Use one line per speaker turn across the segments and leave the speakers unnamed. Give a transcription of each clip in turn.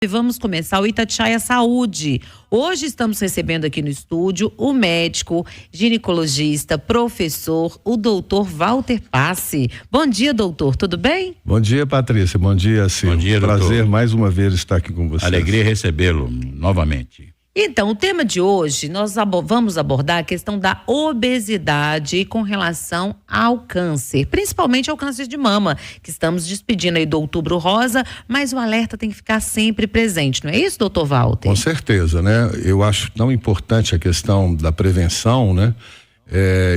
E vamos começar o Itatiaia Saúde. Hoje estamos recebendo aqui no estúdio o médico, ginecologista, professor, o doutor Walter Passe. Bom dia, doutor, tudo bem?
Bom dia, Patrícia, bom dia, Silvio.
Bom dia,
prazer
doutor.
Mais uma vez estar aqui com você.
Alegria recebê-lo novamente.
Então, o tema de hoje, nós vamos abordar a questão da obesidade com relação ao câncer, principalmente ao câncer de mama, que estamos despedindo aí do Outubro Rosa, mas o alerta tem que ficar sempre presente, não é isso, doutor Walter?
Com certeza, né? Eu acho tão importante a questão da prevenção, né?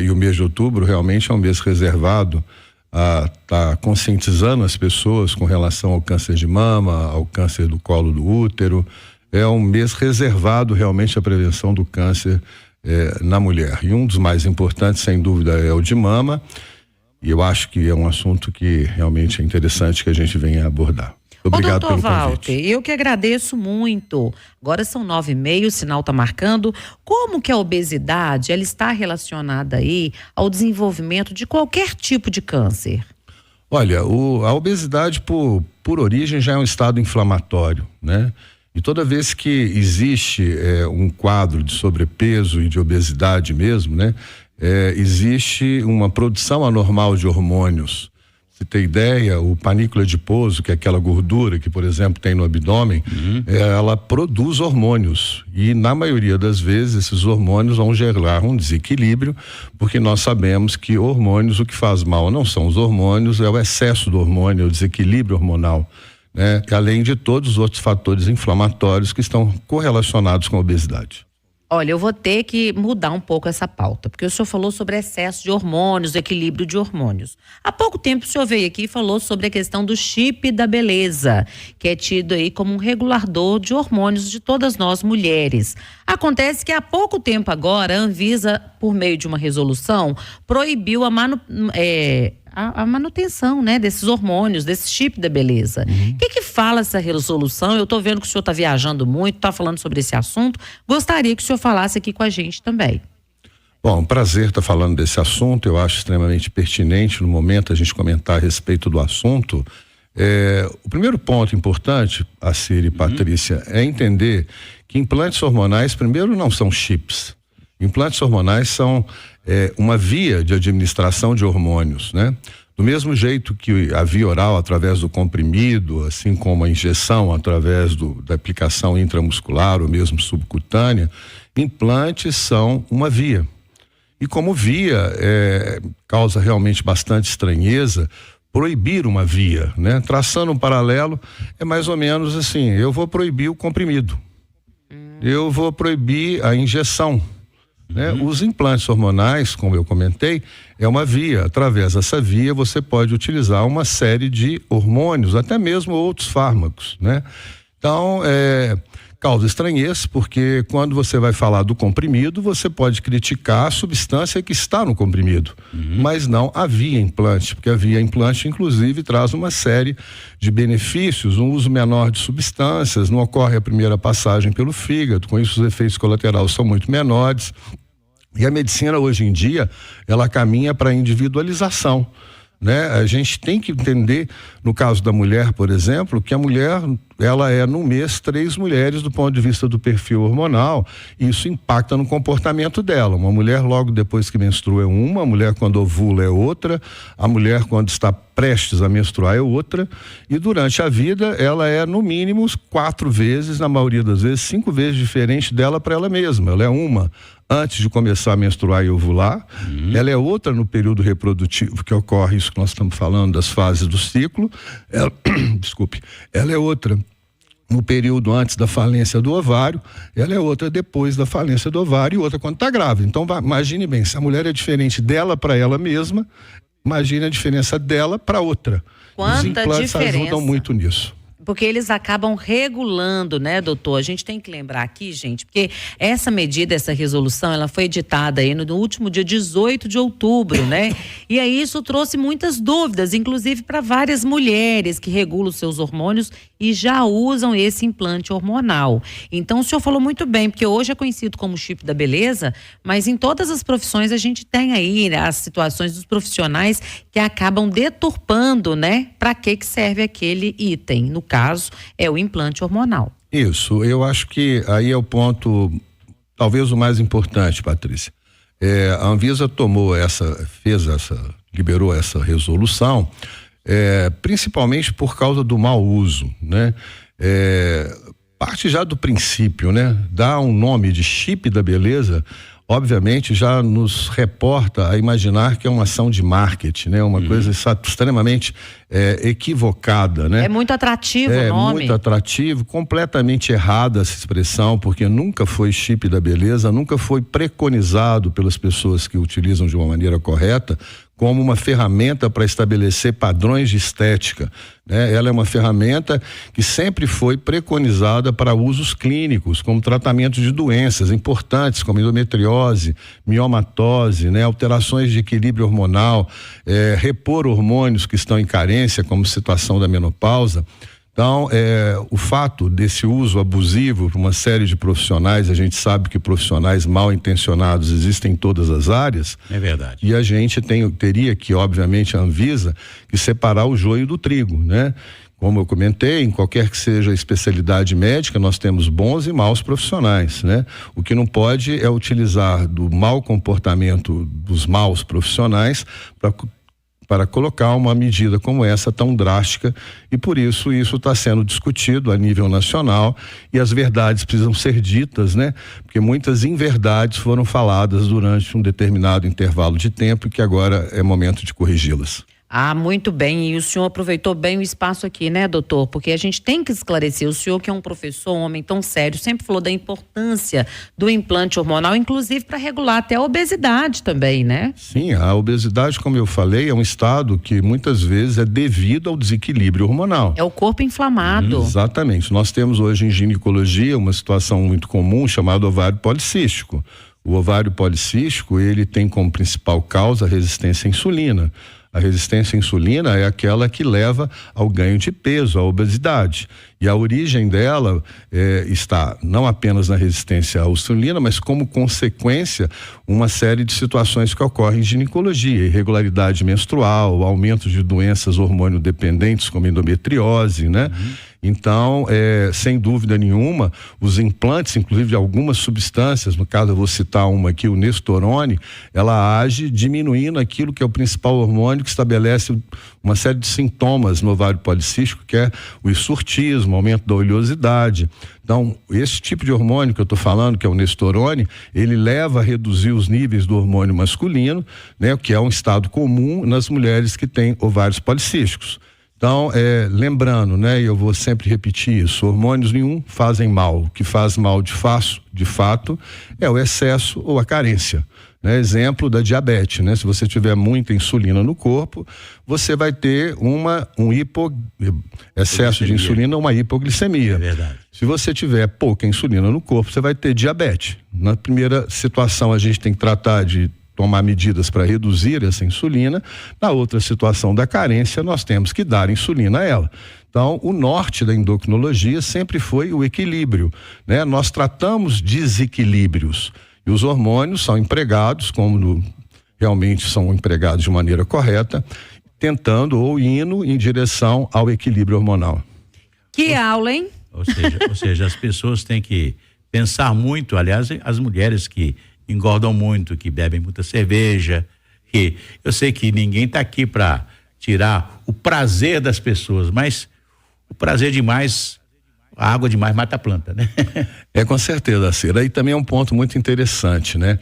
E o mês de outubro realmente é um mês reservado a estar conscientizando as pessoas com relação ao câncer de mama, ao câncer do colo do útero. É um mês reservado realmente à prevenção do câncer na mulher. E um dos mais importantes, sem dúvida, é o de mama. E eu acho que é um assunto que realmente é interessante que a gente venha abordar. Obrigado pelo convite.
Doutor Walter, eu que agradeço muito. Agora são 9h30, o sinal está marcando. Como que a obesidade ela está relacionada aí ao desenvolvimento de qualquer tipo de câncer?
Olha, a obesidade por origem já é um estado inflamatório, né? E toda vez que existe um quadro de sobrepeso e de obesidade mesmo, né? Existe uma produção anormal de hormônios. Você tem ideia, o panícula adiposo, que é aquela gordura que, por exemplo, tem no abdômen, ela produz hormônios. E na maioria das vezes esses hormônios vão gerar um desequilíbrio, porque nós sabemos que hormônios, o que faz mal não são os hormônios, é o excesso do hormônio, é o desequilíbrio hormonal. Né? Além de todos os outros fatores inflamatórios que estão correlacionados com a obesidade.
Olha, eu vou ter que mudar um pouco essa pauta, porque o senhor falou sobre excesso de hormônios, equilíbrio de hormônios. Há pouco tempo o senhor veio aqui e falou sobre a questão do chip da beleza, que é tido aí como um regulador de hormônios de todas nós mulheres. Acontece que há pouco tempo agora, a Anvisa, por meio de uma resolução, proibiu a manutenção, né, desses hormônios, desse chip da beleza. O que fala essa resolução? Eu estou vendo que o senhor está viajando muito, está falando sobre esse assunto. Gostaria que o senhor falasse aqui com a gente também.
Bom, um prazer estar falando desse assunto. Eu acho extremamente pertinente no momento a gente comentar a respeito do assunto. O primeiro ponto importante, Assir e Patrícia, é entender que implantes hormonais, primeiro, não são chips. Implantes hormonais são uma via de administração de hormônios, né? Do mesmo jeito que a via oral através do comprimido, assim como a injeção através da aplicação intramuscular ou mesmo subcutânea, implantes são uma via. E como via causa realmente bastante estranheza proibir uma via, né? Traçando um paralelo, é mais ou menos assim, eu vou proibir o comprimido, eu vou proibir a injeção. Né? Os implantes hormonais, como eu comentei, é uma via. Através dessa via você pode utilizar uma série de hormônios, até mesmo outros fármacos, né? Então, causa estranheza, porque quando você vai falar do comprimido, você pode criticar a substância que está no comprimido, mas não a via implante, porque a via implante, inclusive, traz uma série de benefícios, um uso menor de substâncias, não ocorre a primeira passagem pelo fígado, com isso os efeitos colaterais são muito menores. E a medicina hoje em dia, ela caminha para a individualização, né? A gente tem que entender, no caso da mulher, por exemplo, que a mulher, ela é no mês 3 mulheres do ponto de vista do perfil hormonal, e isso impacta no comportamento dela. Uma mulher logo depois que menstrua é uma, a mulher quando ovula é outra, a mulher quando está prestes a menstruar é outra, e durante a vida ela é no mínimo 4 vezes, na maioria das vezes 5 vezes diferente dela para ela mesma. Ela é uma antes de começar a menstruar e ovular, ela é outra no período reprodutivo, que ocorre isso que nós estamos falando das fases do ciclo, ela é outra no período antes da falência do ovário, ela é outra depois da falência do ovário e outra quando está grávida. Então, imagine bem, se a mulher é diferente dela para ela mesma, imagine a diferença dela para outra. Os implantes ajudam muito nisso.
Porque eles acabam regulando, né, doutor? A gente tem que lembrar aqui, gente, porque essa medida, essa resolução, ela foi editada aí no último dia 18 de outubro, né? E aí isso trouxe muitas dúvidas, inclusive para várias mulheres que regulam seus hormônios e já usam esse implante hormonal. Então o senhor falou muito bem, porque hoje é conhecido como chip da beleza, mas em todas as profissões a gente tem aí, né, as situações dos profissionais que acabam deturpando, né, para que serve aquele item. No caso, é o implante hormonal.
Isso, eu acho que aí é o ponto, talvez o mais importante, Patrícia. A Anvisa liberou essa resolução, principalmente por causa do mau uso, né? Parte já do princípio, né? Dar um nome de chip da beleza, obviamente já nos reporta a imaginar que é uma ação de marketing, né? Uma coisa extremamente equivocada, né?
É muito atrativo o nome.
Muito atrativo, completamente errada essa expressão, porque nunca foi chip da beleza, nunca foi preconizado pelas pessoas que utilizam de uma maneira correta como uma ferramenta para estabelecer padrões de estética, né? Ela é uma ferramenta que sempre foi preconizada para usos clínicos, como tratamento de doenças importantes, como endometriose, miomatose, né? Alterações de equilíbrio hormonal, repor hormônios que estão em carência, como situação da menopausa. Então, o fato desse uso abusivo por uma série de profissionais, a gente sabe que profissionais mal intencionados existem em todas as áreas.
É verdade.
E a gente teria que, obviamente, a Anvisa, que separar o joio do trigo, né? Como eu comentei, em qualquer que seja a especialidade médica, nós temos bons e maus profissionais, né? O que não pode é utilizar do mau comportamento dos maus profissionais para colocar uma medida como essa tão drástica, e por isso está sendo discutido a nível nacional e as verdades precisam ser ditas, né? Porque muitas inverdades foram faladas durante um determinado intervalo de tempo e que agora é momento de corrigi-las.
Ah, muito bem, e o senhor aproveitou bem o espaço aqui, né, doutor? Porque a gente tem que esclarecer, o senhor que é um professor, um homem tão sério, sempre falou da importância do implante hormonal, inclusive para regular até a obesidade também, né?
Sim, a obesidade, como eu falei, é um estado que muitas vezes é devido ao desequilíbrio hormonal.
É o corpo inflamado.
Exatamente, nós temos hoje em ginecologia uma situação muito comum chamada ovário policístico. O ovário policístico, ele tem como principal causa a resistência à insulina. A resistência à insulina é aquela que leva ao ganho de peso, à obesidade. E a origem dela está não apenas na resistência à insulina, mas como consequência uma série de situações que ocorrem em ginecologia, irregularidade menstrual, aumento de doenças hormonio-dependentes como endometriose, né? Então, sem dúvida nenhuma, os implantes, inclusive de algumas substâncias, no caso eu vou citar uma aqui, o Nestorone, ela age diminuindo aquilo que é o principal hormônio que estabelece uma série de sintomas no ovário policístico, que é o hirsutismo, aumento da oleosidade. Então, esse tipo de hormônio que eu estou falando, que é o Nestorone, ele leva a reduzir os níveis do hormônio masculino, né, que é um estado comum nas mulheres que têm ovários policísticos. Então, lembrando, né, e eu vou sempre repetir isso, hormônios nenhum fazem mal. O que faz mal de fato é o excesso ou a carência. Né? Exemplo da diabetes, né? Se você tiver muita insulina no corpo, você vai ter excesso de insulina, uma hipoglicemia.
É verdade.
Se você tiver pouca insulina no corpo, você vai ter diabetes. Na primeira situação, a gente tem que tratar de tomar medidas para reduzir essa insulina. Na outra situação da carência, nós temos que dar insulina a ela. Então, o norte da endocrinologia sempre foi o equilíbrio, né? Nós tratamos desequilíbrios e os hormônios são empregados como realmente são empregados de maneira correta, tentando ou indo em direção ao equilíbrio hormonal.
Que aula, hein?
Ou seja, as pessoas têm que pensar muito, aliás, as mulheres que engordam muito, que bebem muita cerveja, que eu sei que ninguém está aqui para tirar o prazer das pessoas, mas o prazer demais, a água demais mata a planta, né?
Com certeza, Cira. Aí também é um ponto muito interessante, né?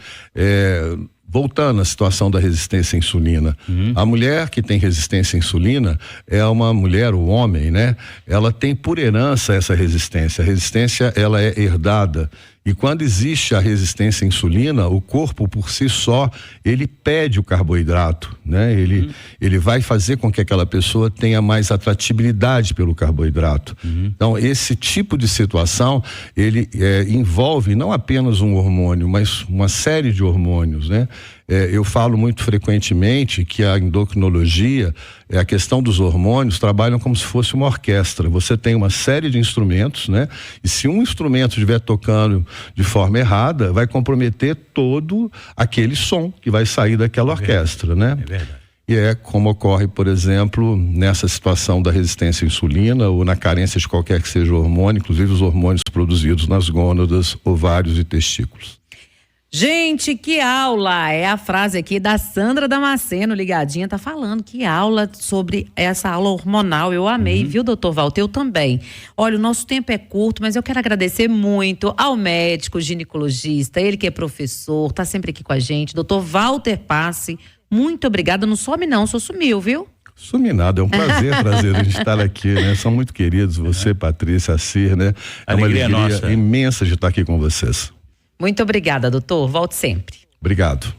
Voltando à situação da resistência à insulina, a mulher que tem resistência à insulina é uma mulher, o homem, né? Ela tem por herança essa resistência. A resistência, ela é herdada. E quando existe a resistência à insulina, o corpo por si só, ele pede o carboidrato, né? Ele vai fazer com que aquela pessoa tenha mais atratividade pelo carboidrato. Então, esse tipo de situação, ele envolve não apenas um hormônio, mas uma série de hormônios, né? Eu falo muito frequentemente que a endocrinologia, a questão dos hormônios, trabalham como se fosse uma orquestra. Você tem uma série de instrumentos, né? E se um instrumento estiver tocando de forma errada, vai comprometer todo aquele som que vai sair daquela orquestra, né?
É verdade.
E é como ocorre, por exemplo, nessa situação da resistência à insulina ou na carência de qualquer que seja o hormônio, inclusive os hormônios produzidos nas gônadas, ovários e testículos.
Gente, que aula! É a frase aqui da Sandra Damasceno, ligadinha, tá falando. Que aula sobre essa aula hormonal. Eu amei, viu, doutor Walter? Eu também. Olha, o nosso tempo é curto, mas eu quero agradecer muito ao médico ginecologista, ele que é professor, tá sempre aqui com a gente, doutor Walter Passe. Muito obrigada. Não some não, só sumiu, viu?
Sumi nada, é um prazer a gente estar aqui, né? São muito queridos, você, Patrícia, a Cir, né? É uma alegria
nossa.
imensa de estar aqui com vocês.
Muito obrigada, doutor. Volte sempre.
Obrigado.